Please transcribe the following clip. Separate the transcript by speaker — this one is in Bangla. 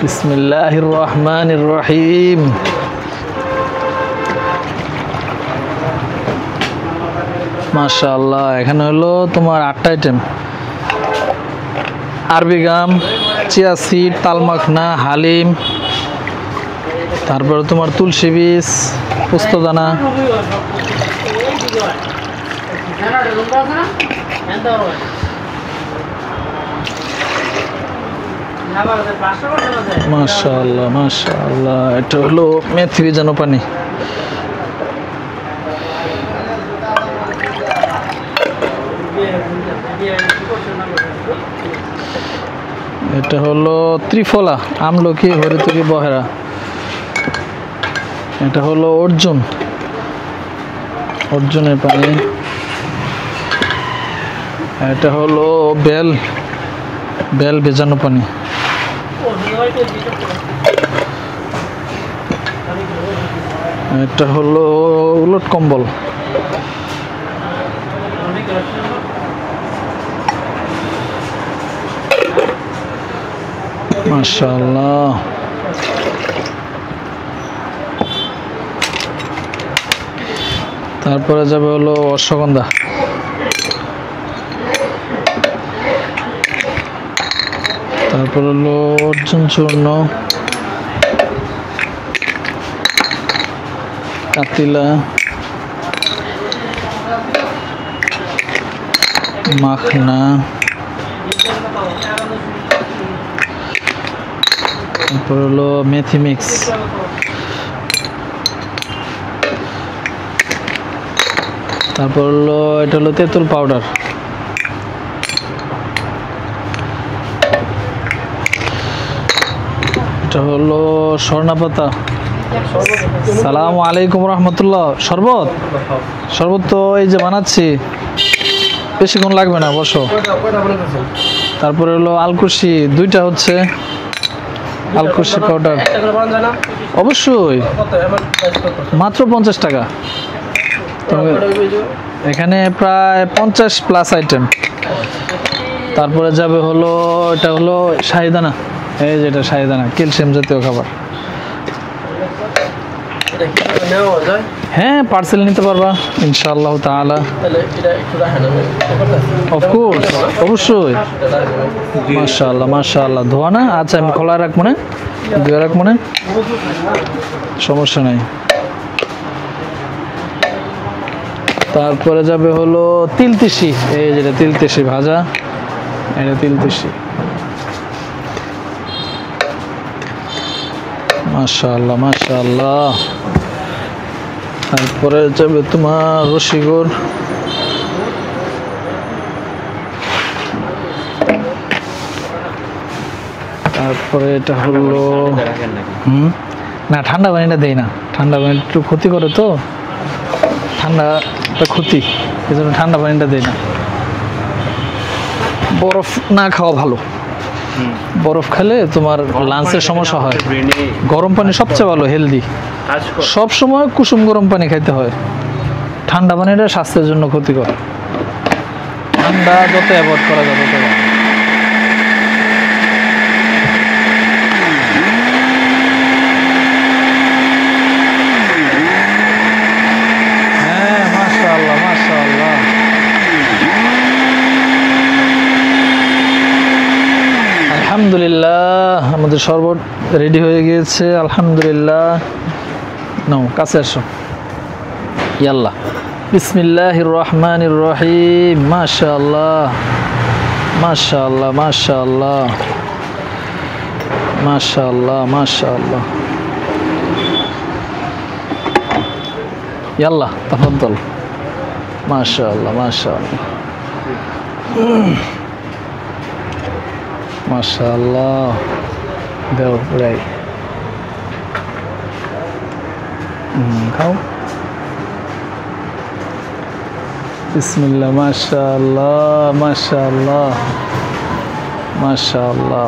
Speaker 1: বিসমিল্লাহির রহমানির রহিম। মাশাআল্লাহ, এখানে হলো তোমার 8টা আইটেম। আরবি গাম, চিয়া সিড, তালমাখনা, হালিম, তারপরে তোমার তুলসী বীজ, পোস্তদানা, মাশাআল্লাহ মাশাআল্লাহ। এটা হলো মেথি ভেজানো পানি। এটা হলো ত্রিফলা, আমলকি, হরিতকি, বহেরা। এটা হলো অর্জুনের পানি। এটা হলো বেল ভেজানো পানি। এটা হলো উলট কম্বল। মাশাআল্লাহ। তারপরে যাবে হলো অশ্বগন্ধা। তারপর হলো অর্জুন চূর্ণ, কাতিলা, মাখনা, তারপর হলো মেথি মিক্স, তারপর হলো এটা হলো তেঁতুল পাউডার, এটা হলো স্বর্ণা পাতা। সালামু আলাইকুম রহমতুল্লাহ। শরবত তো এই যে বানাচ্ছি, বেশিক্ষণ লাগবে না, বসো। তারপরে হলো আলকুশি, 2টা হচ্ছে আলকুশি পাউডার। অবশ্যই, মাত্র 50 টাকা। এখানে প্রায় 50+ আইটেম। তারপরে যাবে হলো এটা হলো শাহিদানা। এই যেটা শাহিদানা, ক্যালসিয়াম জাতীয় খাবার। হ্যাঁ, পার্সেল নিতে পারবা ইনশাআল্লাহ তাআলা। অফকোর্স, অবশ্যই। মাশাআল্লাহ মাশাআল্লাহ। ধোয়া না? আচ্ছা, আমি খোলা রাখবো না, ধুয়ে রাখবো না, সমস্যা নাই। তারপরে যাবে হলো তিলতিসি। এই যেটা তিলতিসি ভাজা, এটা তিলতিসি। মাশাআল্লাহ মাশাআল্লাহ। তারপরে যাবে তোমার রসিগুড়, তারপরে এটা হলো না, ঠান্ডা পানিটা দেই না, ঠান্ডা পানি একটু ক্ষতি করে, তো ঠান্ডাটা ক্ষতি, এই জন্য ঠান্ডা পানিটা দেই না। বরফ না খাওয়া ভালো, বরফ খেলে তোমার লাঞ্চের সমস্যা হয়। গরম পানি সবচেয়ে ভালো, হেলদি। সব সময় কুসুম গরম পানি খাইতে হয়। ঠান্ডা পানিটা স্বাস্থ্যের জন্য ক্ষতিকর। ঠান্ডা যত অ্যাভয়েড করা যাবে তত ভালো। হ্যাঁ, মাশাআল্লাহ মাশাআল্লাহ। আলহামদুলিল্লাহ, আমাদের শরবত রেডি হয়ে গিয়েছে। আলহামদুলিল্লাহ। নাও, কাছে আসো। ইয়াল্লাহ, বিসমিল্লাহির রহমানির রহিম। মাশাআল্লাহ মাশাআল্লাহ মাশাআল্লাহ মাশাআল্লাহ মাশাআল্লাহ। ইয়াল্লাহ, তাফাদ্দাল। মাশাআল্লাহ মাশাআল্লাহ মাশাআল্লাহ। দেও রাই, খাও। বিসমিল্লাহ। মাশাআল্লাহ মাশাআল্লাহ মাশাআল্লাহ।